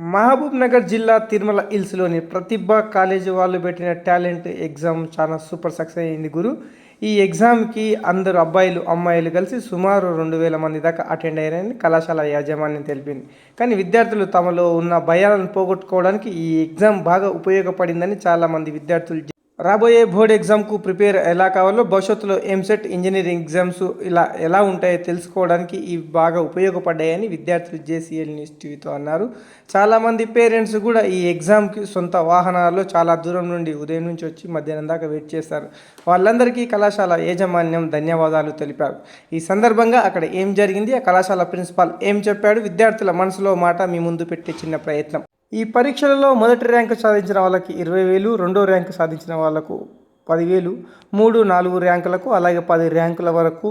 మహబూబ్ నగర్ జిల్లా తిరుమల హిల్స్లోని ప్రతిభ కాలేజీ వాళ్ళు పెట్టిన టాలెంట్ ఎగ్జామ్ చాలా సూపర్ సక్సెస్ అయింది గురు. ఈ ఎగ్జామ్కి అందరు అబ్బాయిలు అమ్మాయిలు కలిసి సుమారు 2000 మంది దాకా అటెండ్ అయ్యారని కళాశాల యాజమాన్యం తెలిపింది. కానీ విద్యార్థులు తమలో ఉన్న భయాలను పోగొట్టుకోవడానికి ఈ ఎగ్జామ్ బాగా ఉపయోగపడిందని చాలామంది విద్యార్థులు రాబోయే బోర్డ్ ఎగ్జామ్కు ప్రిపేర్ ఎలా కావాలో, భవిష్యత్తులో ఎంసెట్ ఇంజనీరింగ్ ఎగ్జామ్స్ ఇలా ఎలా ఉంటాయో తెలుసుకోవడానికి ఇవి బాగా ఉపయోగపడ్డాయని విద్యార్థులు జేసీఎల్ న్యూస్ టీవీతో అన్నారు. చాలామంది పేరెంట్స్ కూడా ఈ ఎగ్జామ్కి సొంత వాహనాల్లో చాలా దూరం నుండి ఉదయం నుంచి వచ్చి మధ్యాహ్నం దాకా వెయిట్ చేస్తారు. వాళ్ళందరికీ కళాశాల యాజమాన్యం ధన్యవాదాలు తెలిపారు. ఈ సందర్భంగా అక్కడ ఏం జరిగింది, ఆ కళాశాల ప్రిన్సిపాల్ ఏం చెప్పాడు, విద్యార్థుల మనసులో మాట మీ ముందు పెట్టే చిన్న ప్రయత్నం. ఈ పరీక్షలలో మొదటి ర్యాంకు సాధించిన వాళ్ళకి 20,000, రెండో ర్యాంకు సాధించిన వాళ్ళకు 10,000, 3, 4 ర్యాంకులకు అలాగే 10 ర్యాంకుల వరకు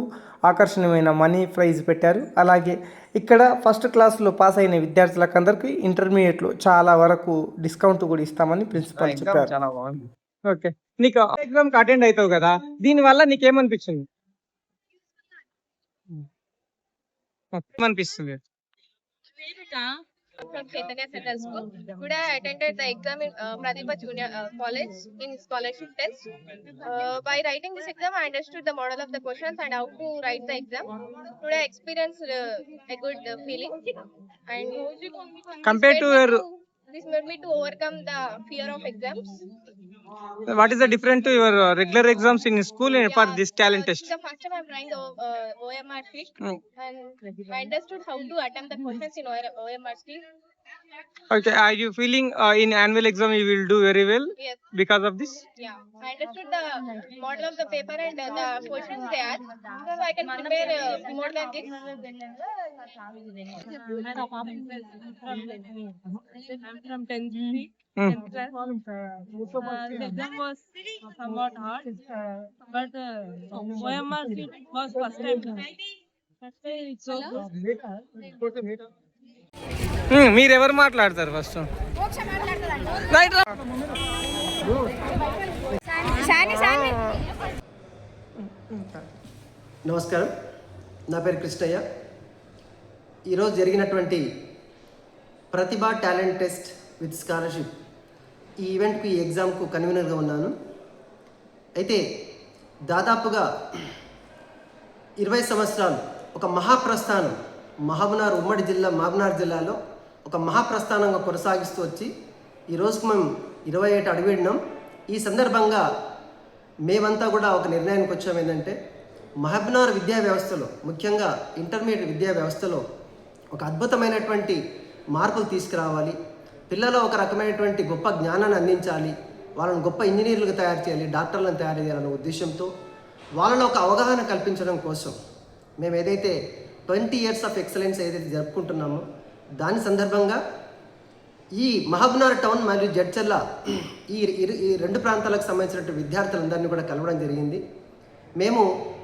ఆకర్షణీయమైన మనీ ప్రైజ్ పెట్టారు. అలాగే ఇక్కడ ఫస్ట్ క్లాస్లో పాస్ అయిన విద్యార్థులకు అందరికీ ఇంటర్మీడియట్లో చాలా వరకు డిస్కౌంట్ కూడా ఇస్తామని ప్రిన్సిపల్ చెప్పారు. చాలా బాగుంది. ఓకే, నీకు ఎగ్జామ్కి అటెండ్ అవుతావు కదా, దీనివల్ల నీకేమనిపించింది? ఏమనిపిస్తుంది? From Chaitanya Central School. Today I attended the exam in Pratibha Junior College in scholarship test. By writing this exam, I understood the model of the questions and how to write the exam. Today I experienced a good feeling. And Compared to your, this made me to overcome the fear of exams. what is the difference to your regular exams in school and for this talent This test? is the first time I'm trying the OMR sheet, and I understood how to attempt the questions in OMR sheet. Okay, are you feeling in annual exam you will do very well Yes. because of this? Yeah, I understood the model of the paper and the questions they ask, so I can prepare more than this. I'm from 10th Street. Hmm. The exam was somewhat hard, but OMR sheet was first time. It's so good. మీరు ఎవరు మాట్లాడతారు first? నమస్కారం, నా పేరు కృష్ణయ్య. ఈరోజు జరిగినటువంటి ప్రతిభ talent test with scholarship ఈ ఈవెంట్కు, ఈ ఎగ్జామ్కు కన్వీనర్గా ఉన్నాను. అయితే దాదాపుగా 20 సంవత్సరాలు ఒక మహాప్రస్థానం ఉమ్మడి జిల్లా మహబూబ్నగర్ జిల్లాలో ఒక మహాప్రస్థానంగా కొనసాగిస్తూ వచ్చి ఈ రోజుకు మేము 27 అడుగుపెట్టినాం. ఈ సందర్భంగా మేమంతా కూడా ఒక నిర్ణయానికి వచ్చాము. ఏంటంటే మహబూబ్నగర్ విద్యా వ్యవస్థలో, ముఖ్యంగా ఇంటర్మీడియట్ విద్యా వ్యవస్థలో ఒక అద్భుతమైనటువంటి మార్పులు తీసుకురావాలి, పిల్లలు ఒక రకమైనటువంటి గొప్ప జ్ఞానాన్ని అందించాలి, వాళ్ళని గొప్ప ఇంజనీర్లుగా తయారు చేయాలి, డాక్టర్లను తయారు చేయాలనే ఉద్దేశంతో వాళ్ళలో ఒక అవగాహన కల్పించడం కోసం మేము ఏదైతే 20 years ఆఫ్ ఎక్సలెన్స్ ఏదైతే జరుపుకుంటున్నామో దాని సందర్భంగా ఈ మహబూబ్నగర్ టౌన్ మరియు జడ్చర్ల ఈ రెండు ప్రాంతాలకు సంబంధించినటువంటి విద్యార్థులందరినీ కూడా కలవడం జరిగింది. మేము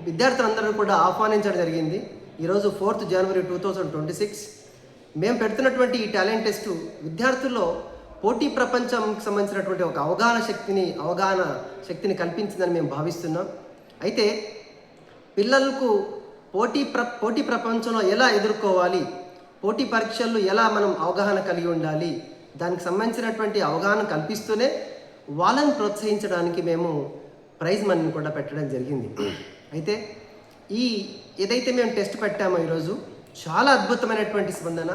విద్యార్థులందరూ కూడా ఆహ్వానించడం జరిగింది. ఈరోజు 4th January 2026 మేము పెడుతున్నటువంటి ఈ టాలెంట్ టెస్ట్ విద్యార్థుల్లో పోటీ ప్రపంచంకి సంబంధించినటువంటి ఒక అవగాహన శక్తిని కల్పించిందని మేము భావిస్తున్నాం. అయితే పిల్లలకు పోటీ ప్రపంచంలో ఎలా ఎదుర్కోవాలి, పోటీ పరీక్షల్లో ఎలా మనం అవగాహన కలిగి ఉండాలి, దానికి సంబంధించినటువంటి అవగాహన కల్పిస్తూనే వాళ్ళని ప్రోత్సహించడానికి మేము ప్రైజ్ మనీని కూడా పెట్టడం జరిగింది. అయితే ఏదైతే మేము టెస్ట్ పెట్టామో ఈరోజు చాలా అద్భుతమైనటువంటి స్పందన,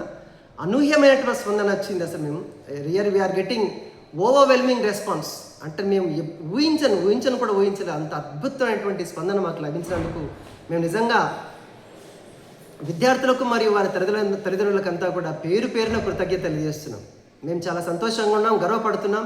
అనూహ్యమైనటువంటి స్పందన వచ్చింది. అసలు మేము వీఆర్ గెటింగ్ ఓవర్వెల్మింగ్ రెస్పాన్స్. అంటే మేము ఊహించలే అంత అద్భుతమైనటువంటి స్పందన మాకు లభించినందుకు మేము నిజంగా విద్యార్థులకు మరియు వారి తల్లిదండ్రులకంతా కూడా పేరున కృతజ్ఞత తెలియజేస్తున్నాం. మేము చాలా సంతోషంగా ఉన్నాం, గర్వపడుతున్నాం.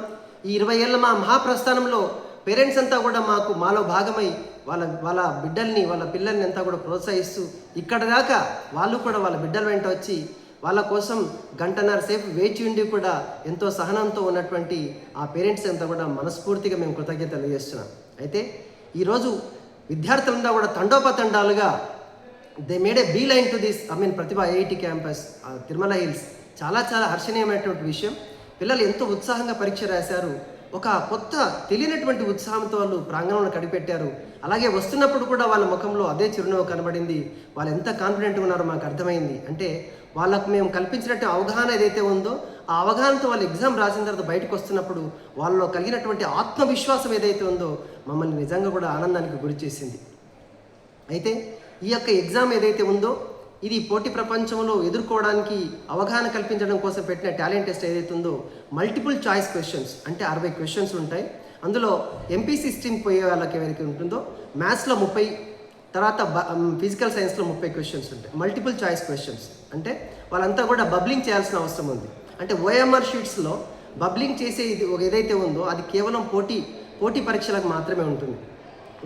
ఈ 20 ఏళ్ళ మా మహాప్రస్థానంలో పేరెంట్స్ అంతా కూడా మాలో భాగమై వాళ్ళ బిడ్డల్ని, వాళ్ళ పిల్లల్ని అంతా కూడా ప్రోత్సహిస్తూ ఇక్కడ దాకా వాళ్ళు కూడా వాళ్ళ బిడ్డల వెంట వచ్చి వాళ్ళ కోసం 1.5 గంట సేపు వేచి ఉండి కూడా ఎంతో సహనంతో ఉన్నటువంటి ఆ పేరెంట్స్ అంతా కూడా మనస్ఫూర్తిగా మేము కృతజ్ఞత తెలియజేస్తున్నాం. అయితే ఈరోజు విద్యార్థులంతా కూడా తండోపతండాలుగా they made A B line to this Pratibha IIT campus Tirumala hills. చాలా హర్షణీయమైనటువంటి విషయం. పిల్లలు ఎంతో ఉత్సాహంగా పరీక్ష రాశారు. ఒక కొత్త తెలియనటువంటి ఉత్సాహంతో వాళ్ళు ప్రాంగణంలో కడిపెట్టారు. అలాగే వస్తున్నప్పుడు కూడా వాళ్ళ ముఖంలో అదే చిరునవ్వు కనబడింది. వాళ్ళు ఎంత కాన్ఫిడెంట్గా ఉన్నారో మాకు అర్థమైంది. అంటే వాళ్ళకు మేము కల్పించినట్టు అవగాహన ఏదైతే ఉందో ఆ అవగాహనతో వాళ్ళు ఎగ్జామ్ రాసిన తర్వాత బయటకు వస్తున్నప్పుడు వాళ్ళలో కలిగినటువంటి ఆత్మవిశ్వాసం ఏదైతే ఉందో మమ్మల్ని నిజంగా కూడా ఆనందానికి గురి చేసింది. అయితే ఈ యొక్క ఎగ్జామ్ ఏదైతే ఉందో ఇది పోటీ ప్రపంచంలో ఎదుర్కోవడానికి అవగాహన కల్పించడం కోసం పెట్టిన టాలెంట్ టెస్ట్ ఏదైతే ఉందో మల్టిపుల్ చాయిస్ క్వశ్చన్స్ అంటే 60 క్వశ్చన్స్ ఉంటాయి. అందులో ఎంపీసీ స్ట్రీమ్ పోయే వాళ్ళకి ఎవరికి ఉంటుందో మ్యాథ్స్లో 30, తర్వాత ఫిజికల్ సైన్స్లో 30 క్వశ్చన్స్ ఉంటాయి. మల్టిపుల్ చాయిస్ క్వశ్చన్స్ అంటే వాళ్ళంతా కూడా బబ్లింగ్ చేయాల్సిన అవసరం ఉంది. అంటే ఓఎంఆర్ షీట్స్లో బబ్లింగ్ చేసే ఏదైతే ఉందో అది కేవలం పోటీ పరీక్షలకు మాత్రమే ఉంటుంది.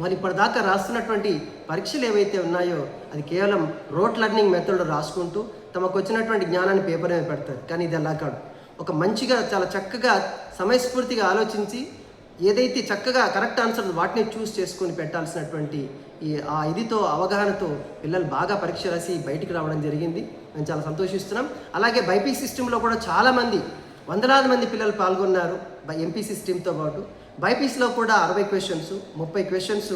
వాళ్ళు ఇప్పటిదాకా రాస్తున్నటువంటి పరీక్షలు ఏవైతే ఉన్నాయో అది కేవలం రోట్ లెర్నింగ్ మెథడ్లో రాసుకుంటూ తమకు వచ్చినటువంటి జ్ఞానాన్ని పేపర్ మీద పెడతారు. కానీ ఇది అలా కాదు. ఒక మంచిగా చాలా చక్కగా సమయస్ఫూర్తిగా ఆలోచించి ఏదైతే చక్కగా కరెక్ట్ ఆన్సర్ వాటిని చూస్ చేసుకొని పెట్టాల్సినటువంటి ఆ ఇదితో అవగాహనతో పిల్లలు బాగా పరీక్ష రాసి బయటికి రావడం జరిగింది. మేము చాలా సంతోషిస్తున్నాం. అలాగే బైపీసీ సిస్టంలో కూడా చాలామంది వందలాది మంది పిల్లలు పాల్గొన్నారు ఎంపీసీ స్ట్రీమ్తో పాటు. బైపీసీలో కూడా 60 క్వశ్చన్స్, 30 క్వశ్చన్స్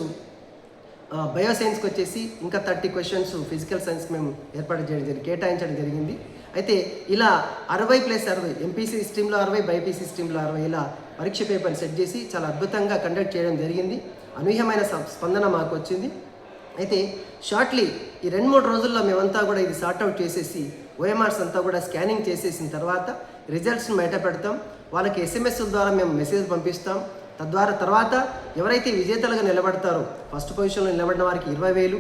బయోసైన్స్కి వచ్చేసి ఇంకా 30 క్వశ్చన్స్ ఫిజికల్ సైన్స్కి మేము కేటాయించడం జరిగింది. అయితే ఇలా 60+60 ఎంపీసీ స్ట్రీమ్లో 60, బైపీసీ స్ట్రీమ్లో 60 ఇలా పరీక్ష పేపర్ సెట్ చేసి చాలా అద్భుతంగా కండక్ట్ చేయడం జరిగింది. అనూహ్యమైన స్పందన మాకు వచ్చింది. అయితే షార్ట్లీ ఈ 2-3 రోజుల్లో మేమంతా కూడా ఇది సార్ట్అవుట్ చేసేసి ఓఎంఆర్స్ అంతా కూడా స్కానింగ్ చేసేసిన తర్వాత రిజల్ట్స్ని బయట పెడతాం. వాళ్ళకి ఎస్ఎంఎస్ల ద్వారా మేము మెసేజ్ పంపిస్తాం. తర్వాత ఎవరైతే విజేతలుగా నిలబడతారో ఫస్ట్ పొజిషన్లో నిలబడిన వారికి 20,000,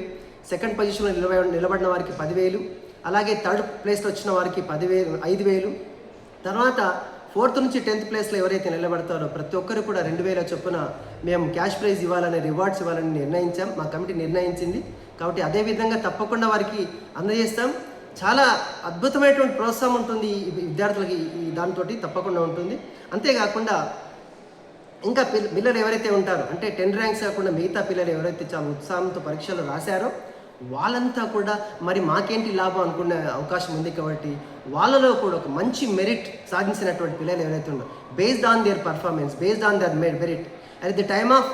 సెకండ్ పొజిషన్లో నిలబడిన వారికి 10,000, అలాగే థర్డ్ ప్లేస్లో వచ్చిన వారికి 5,000, తర్వాత 4th నుంచి 10th ప్లేస్లో ఎవరైతే నిలబడతారో ప్రతి ఒక్కరు కూడా 2,000 చొప్పున మేము క్యాష్ ప్రైజ్ ఇవ్వాలని, రివార్డ్స్ ఇవ్వాలని నిర్ణయించాం. మా కమిటీ నిర్ణయించింది. కాబట్టి అదేవిధంగా తప్పకుండా వారికి అందజేస్తాం. చాలా అద్భుతమైనటువంటి ప్రోత్సాహం ఉంటుంది ఈ విద్యార్థులకి, దాంతో తప్పకుండా ఉంటుంది. అంతేకాకుండా ఇంకా పిల్లలు ఎవరైతే ఉంటారో అంటే 10 ర్యాంక్స్ కాకుండా మిగతా పిల్లలు ఎవరైతే చాలా ఉత్సాహంతో పరీక్షలు రాశారో వాళ్ళంతా కూడా మరి మాకేంటి లాభం అనుకునే అవకాశం ఉంది. కాబట్టి వాళ్ళలో కూడా ఒక మంచి మెరిట్ సాధించినటువంటి పిల్లలు ఎవరైతే ఉన్నారో based on their performance, based on their merit at the time of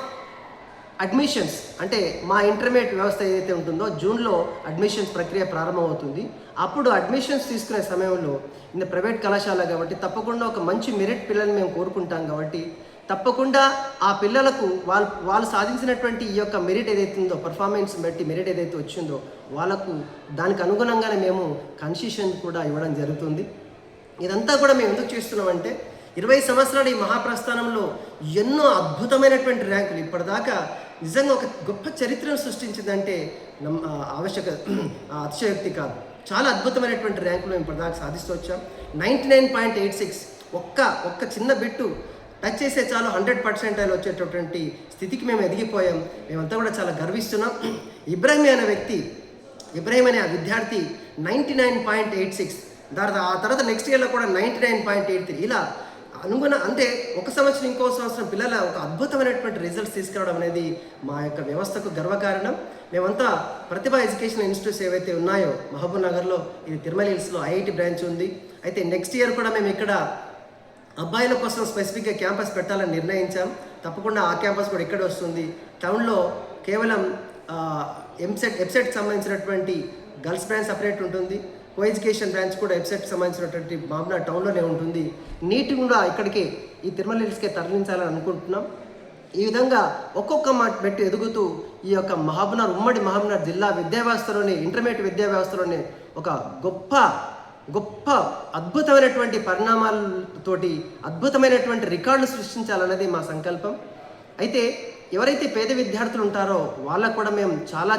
admissions, అంటే మా ఇంటర్మీడియట్ వ్యవస్థ ఏదైతే ఉంటుందో జూన్లో అడ్మిషన్స్ ప్రక్రియ ప్రారంభమవుతుంది. అప్పుడు అడ్మిషన్స్ తీసుకునే సమయంలో ఇది ప్రైవేట్ కళాశాల కాబట్టి తప్పకుండా ఒక మంచి మెరిట్ పిల్లల్ని మేము కోరుకుంటాం. కాబట్టి తప్పకుండా ఆ పిల్లలకు వాళ్ళు సాధించినటువంటి ఈ యొక్క మెరిట్ ఏదైతే ఉందో పర్ఫార్మెన్స్ బట్టి మెరిట్ ఏదైతే వచ్చిందో వాళ్ళకు దానికి అనుగుణంగానే మేము కన్సెషన్ కూడా ఇవ్వడం జరుగుతుంది. ఇదంతా కూడా మేము ఎందుకు చేస్తున్నామంటే 20 సంవత్సరాల ఈ మహాప్రస్థానంలో ఎన్నో అద్భుతమైనటువంటి ర్యాంకులు ఇప్పటిదాకా నిజంగా ఒక గొప్ప చరిత్రను సృష్టించిందంటే అతిశయోక్తి కాదు. చాలా అద్భుతమైనటువంటి ర్యాంకులు మేము ఇప్పటిదాకా సాధిస్తూ వచ్చాం. 99.86 ఒక్క చిన్న బిట్టు టచ్ చేసే చాలు 100% వచ్చేటటువంటి స్థితికి మేము ఎదిగిపోయాం. మేమంతా కూడా చాలా గర్విస్తున్నాం. ఇబ్రాహిం అనే ఆ విద్యార్థి 99.86, ఆ తర్వాత నెక్స్ట్ ఇయర్లో కూడా 99.83 ఇలా అంటే ఒక సంవత్సరం ఇంకో సంవత్సరం పిల్లల ఒక అద్భుతమైనటువంటి రిజల్ట్స్ తీసుకురావడం అనేది మా యొక్క వ్యవస్థకు గర్వకారణం. మేమంతా ప్రతిభ ఎడ్యుకేషన్ ఇన్స్టిట్యూట్స్ ఏవైతే ఉన్నాయో మహబూబ్ నగర్లో, ఇది తిరుమల హిల్స్లో ఐఐటి బ్రాంచ్ ఉంది. అయితే నెక్స్ట్ ఇయర్ కూడా మేము ఇక్కడ అబ్బాయిల కోసం స్పెసిఫిక్గా క్యాంపస్ పెట్టాలని నిర్ణయించాం. తప్పకుండా ఆ క్యాంపస్ కూడా ఇక్కడ వస్తుంది. టౌన్లో కేవలం వెబ్సైట్కి సంబంధించినటువంటి గర్ల్స్ బ్రాంచ్ సపరేట్ ఉంటుంది. కో ఎడ్యుకేషన్ బ్రాంచ్ కూడా వెబ్సైట్కి సంబంధించినటువంటి మామూలు టౌన్లోనే ఉంటుంది. నీట్ కూడా ఇక్కడికి ఈ తిరుమల హిల్స్కే తరలించాలని అనుకుంటున్నాం. ఈ విధంగా ఒక్కొక్క మెట్టు ఎదుగుతూ ఈ యొక్క ఉమ్మడి మహబూబ్నగర్ జిల్లా విద్యా వ్యవస్థలోని ఇంటర్మీడియట్ విద్యా వ్యవస్థలోని ఒక గొప్ప అద్భుతమైనటువంటి పరిణామాలతోటి అద్భుతమైనటువంటి రికార్డులు సృష్టించాలన్నది మా సంకల్పం. అయితే ఎవరైతే పేద విద్యార్థులు ఉంటారో వాళ్ళకు కూడా మేము చాలా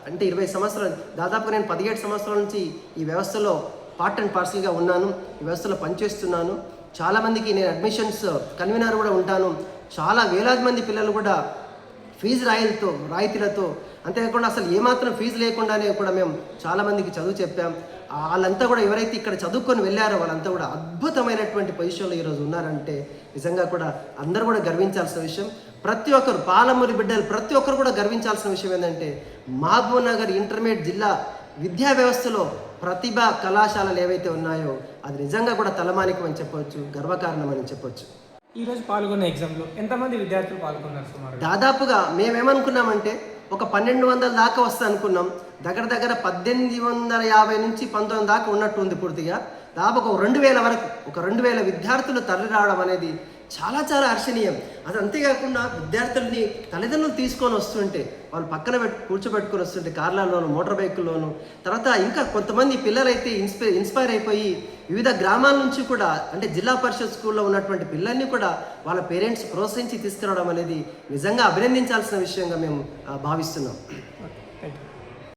అంటే 20 సంవత్సరాలు, దాదాపు నేను 17 సంవత్సరాల నుంచి ఈ వ్యవస్థలో పార్ట్ అండ్ పార్సల్గా ఉన్నాను. ఈ వ్యవస్థలో పనిచేస్తున్నాను. చాలామందికి నేను అడ్మిషన్స్ కన్వీనర్ కూడా ఉంటాను. చాలా వేలాది మంది పిల్లలు కూడా ఫీజు రాయితీలతో అంతేకాకుండా అసలు ఏమాత్రం ఫీజు లేకుండానే కూడా మేము చాలామందికి చదువు చెప్పాం. వాళ్ళంతా కూడా ఎవరైతే ఇక్కడ చదువుకొని వెళ్ళారో వాళ్ళంతా కూడా అద్భుతమైనటువంటి పొజిషన్లో ఈరోజు ఉన్నారంటే నిజంగా కూడా అందరూ కూడా గర్వించాల్సిన విషయం. ప్రతి ఒక్కరు పాలమూరి బిడ్డలు ప్రతి ఒక్కరు కూడా గర్వించాల్సిన విషయం ఏంటంటే మహబూబ్ నగర్ ఇంటర్మీడియట్ జిల్లా విద్యా వ్యవస్థలో ప్రతిభా కళాశాలలు ఏవైతే ఉన్నాయో అది నిజంగా కూడా తలమానికం అని చెప్పవచ్చు, గర్వకారణం అని చెప్పవచ్చు. ఈరోజు పాల్గొన్న ఎగ్జామ్లో ఎంతమంది విద్యార్థులు పాల్గొన్నారు సుమారు? దాదాపుగా మేమేమనుకున్నామంటే ఒక 1200 దాకా వస్తుంది అనుకున్నాం. దగ్గర 1850 నుంచి 1900 దాకా ఉన్నట్టు ఉంది పూర్తిగా. దాదాపు ఒక 2000 వరకు, ఒక 2000 విద్యార్థులు తరలి రావడం అనేది చాలా చాలా హర్షణీయం. అది అంతేకాకుండా విద్యార్థుల్ని తల్లిదండ్రులు తీసుకొని వస్తుంటే, వాళ్ళు పక్కన కూర్చోబెట్టుకొని వస్తుంటే కార్లలోను, మోటార్ బైకుల్లోను, తర్వాత ఇంకా కొంతమంది పిల్లలైతే ఇన్స్పైర్ అయిపోయి వివిధ గ్రామాల నుంచి కూడా, అంటే జిల్లా పరిషత్ స్కూల్లో ఉన్నటువంటి పిల్లల్ని కూడా వాళ్ళ పేరెంట్స్ ప్రోత్సహించి తీసుకురావడం అనేది నిజంగా అభినందించాల్సిన విషయంగా మేము భావిస్తున్నాం. Thank you.